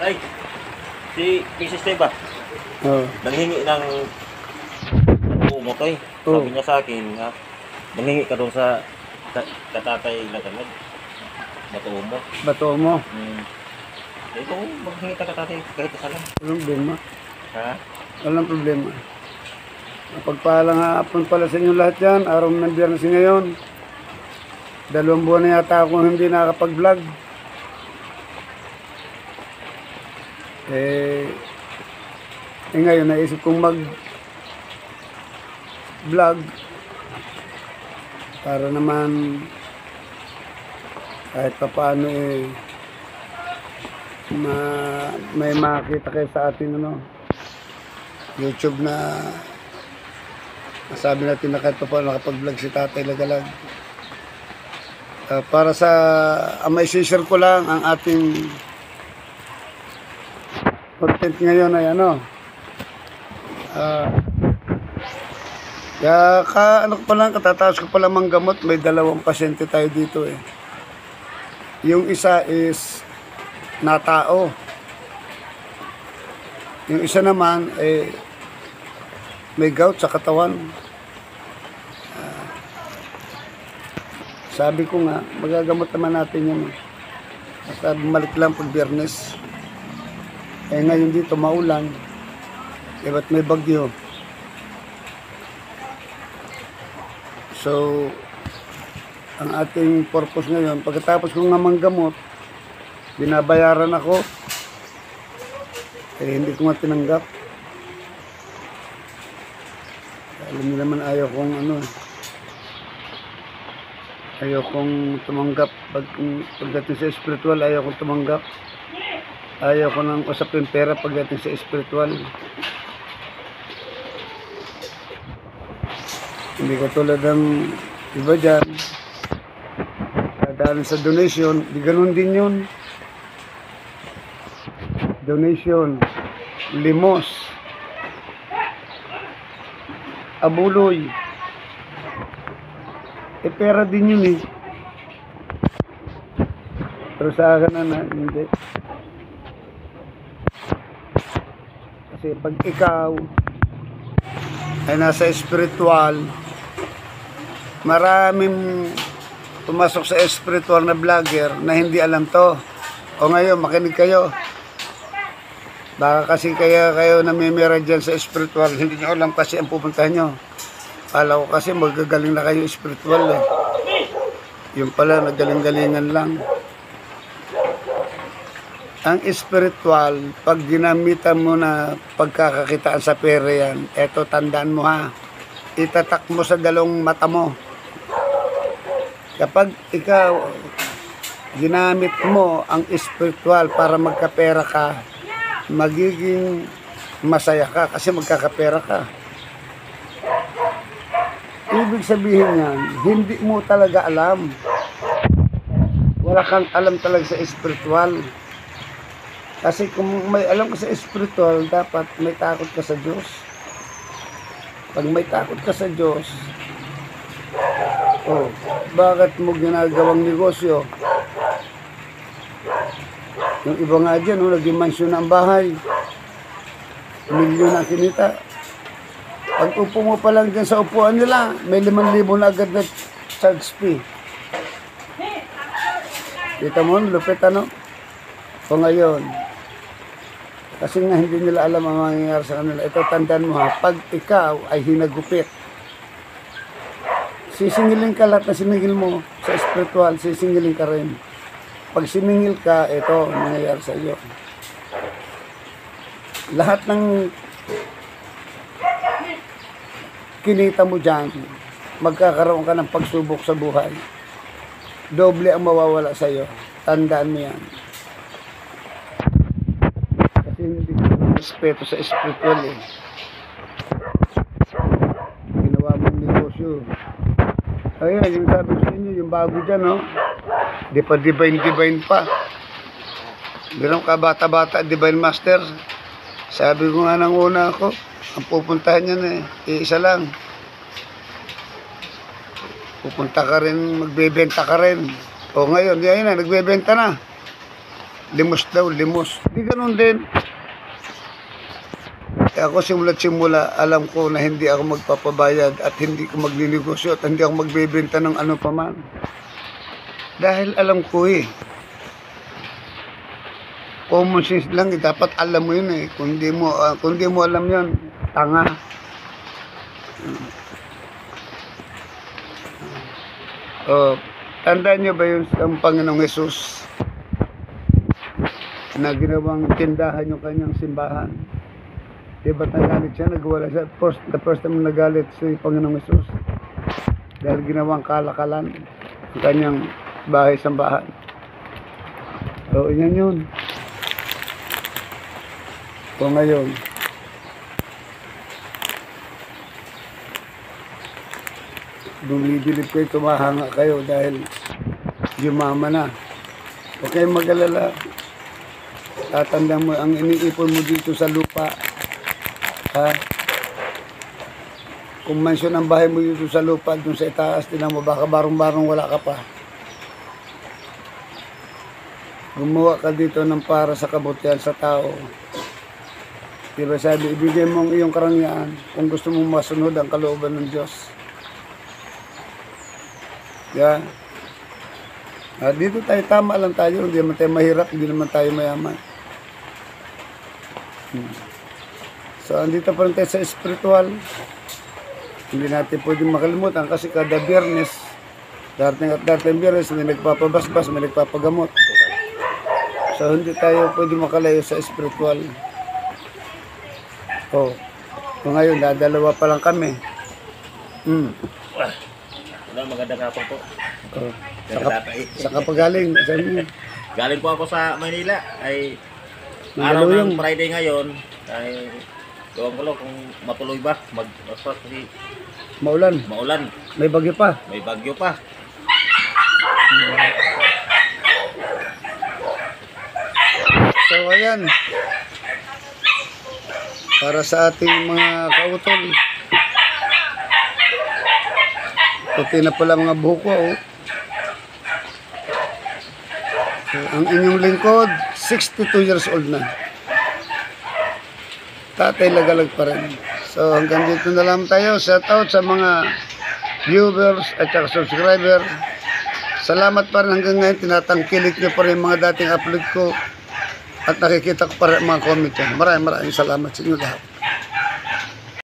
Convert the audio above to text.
Ay, si Mrs. Teba, Oh. nanghingi ng umo ko eh. Oh. Sabi niya sa akin, ha, nanghingi ka doon sa katatay na gamit. Bato mo. Bato mo. Ito, maghingi ka katatay kahit isa lang. Walang problema. Ha? Walang problema. Pagpalang hapon pala sa inyo lahat yan. Araw ng Biyernes ngayon. 2 buwan na yata akong hindi nakakapag-vlog. Ngayon naisip kong mag-vlog para naman kahit pa paano may makita kayo sa ating YouTube na masabi natin na kahit pa paano nakapag-vlog si Tatay Lagalag. Para sa may share ko lang ang ating content ngayon ay kaya ano ko pa lang, katataas ko pa lang manggamot. May 2 pasyente tayo dito eh. Yung isa is natao. Yung isa naman may gout sa katawan. Sabi ko nga, magagamot naman natin yan eh. Basta bumalik lang pag Biyernes. Ngayon dito maulan. Ba't may bagyo? So, ang ating purpose ngayon, pagkatapos kong nga manggamot, binabayaran ako. Hindi ko nga tinanggap. Alam niyo naman ayaw kong ayaw kong tumanggap pagdating sa spiritual. Ayaw kong tumanggap. Ayaw ko nang usapin pera pagdating sa spiritual. Hindi ko tulad ng iba dyan dahil sa donation. Di ganun din yun. Donation, limos, abuloy, pera din yun eh. Pero sa akin hindi. Kasi pag ikaw ay nasa spiritual, maraming pumasok sa spiritual na vlogger na hindi alam to. O ngayon, makinig kayo. Baka kasi kaya kayo namimira dyan sa spiritual, hindi nyo alam kasi ang pupuntahan nyo. Kala ko kasi magagaling na kayo spiritual eh. Yung pala, nagaling-galingan lang. Ang spiritual, pag ginamitan mo na pagkakakitaan sa pera yan, eto tandaan mo ha, itatak mo sa 2 mata mo. Kapag ikaw ginamit mo ang spiritual para magkapera ka, magiging masaya ka kasi magkakapera ka. Ibig sabihin yan, hindi mo talaga alam. Wala kang alam talaga sa spiritual. Kasi kung may alam ka sa spiritual, dapat may takot ka sa Diyos. Pag may takot ka sa Diyos, bakit mo ginagawang negosyo? Yung iba nga dyan, naging mansyon na ang bahay. Milyon ang kinita. Pag upo mo pa lang dyan sa upuan nila, may 5,000 na agad na charge fee. Kita mo, lupit O ngayon, kasi nga hindi nila alam ang mangyayari sa kanila. Ito, tandaan mo ha, pag ikaw ay hinagupit, sisingilin ka lahat na siningil mo sa spiritual, sisingilin ka rin. Pag siningil ka, ito, mangyayari sa iyo. Lahat ng kinita mo dyan, magkakaroon ka ng pagsubok sa buhay. Doble ang mawawala sa iyo. Tandaan mo yan. Kasi hindi ko respeto sa spiritual eh. Ginawa mong negosyo. Ayan, yung sabi ko sa inyo, yung bago dyan, di pa divine pa. Ganun ka bata-bata, divine master. Sabi ko nga nang una ako, ang pupuntahan niyan isa lang. Pupunta ka rin, magbebenta ka rin. O ngayon, yan na, nagbebenta na. limos daw, limos. Di ganun din. Kaya ako simula't-simula, alam ko na hindi ako magpapabayad at hindi ko magninegosyo at hindi ako magbebenta ng ano pa man. Dahil alam ko common sense lang, dapat alam mo yun Kung di mo alam yun, tanga. Tandaan niyo ba yung ang Panginoong Jesus na ginawang tindahan yung kanyang simbahan? Diba nagalit siya, nagwala siya. The first time nagalit si Panginoong Jesus dahil ginawang kalakalan ang kanyang bahay-sambahan. So, yan yun. So, ngayon, bumibilip kayo, tumahanga kayo dahil yumama na. Huwag kayong mag-alala. Tatandaan mo, ang iniipon mo dito sa lupa, kung mansyon ang bahay mo dito sa lupa, dun sa itaas, tinan mo, baka barong-barong wala ka pa. Gumawa ka dito ng para sa kabutihan sa tao. Diba sabi, ibigay mo ang iyong karangyaan kung gusto mong masunod ang kalooban ng Diyos. Yeah. Dito tayo, tama lang tayo, hindi naman tayo mahirap, hindi naman tayo mayaman. So, andito pa rin tayo sa spiritual. Hindi natin pwedeng makalimutan kasi kada Biyernes, dating Biyernes, may nagpapabasbas, may nagpapagamot. So, hindi tayo pwedeng makalayo sa spiritual. So ngayon, dalawa pa lang kami. Magandang hapon po. Sa kapagaling, Galing po ako sa Manila. Ay Magalaw araw yung ng Friday ngayon. Ay gawang ko lang kung matuloy ba. Kasi maulan. May bagyo pa. May bagyo pa. So ayan, para sa ating mga kautol, puti na pala mga buhok ko. So, ang inyong lingkod, 62 years old na. Tatay lagalag pa rin. So hanggang dito na lang tayo. Shout out sa mga viewers at saka subscriber. Salamat pa rin hanggang ngayon. Tinatangkilik nyo pa rin mga dating upload ko. At nakikita ko pa rin mga comment yan. Maraming salamat sa inyo lahat.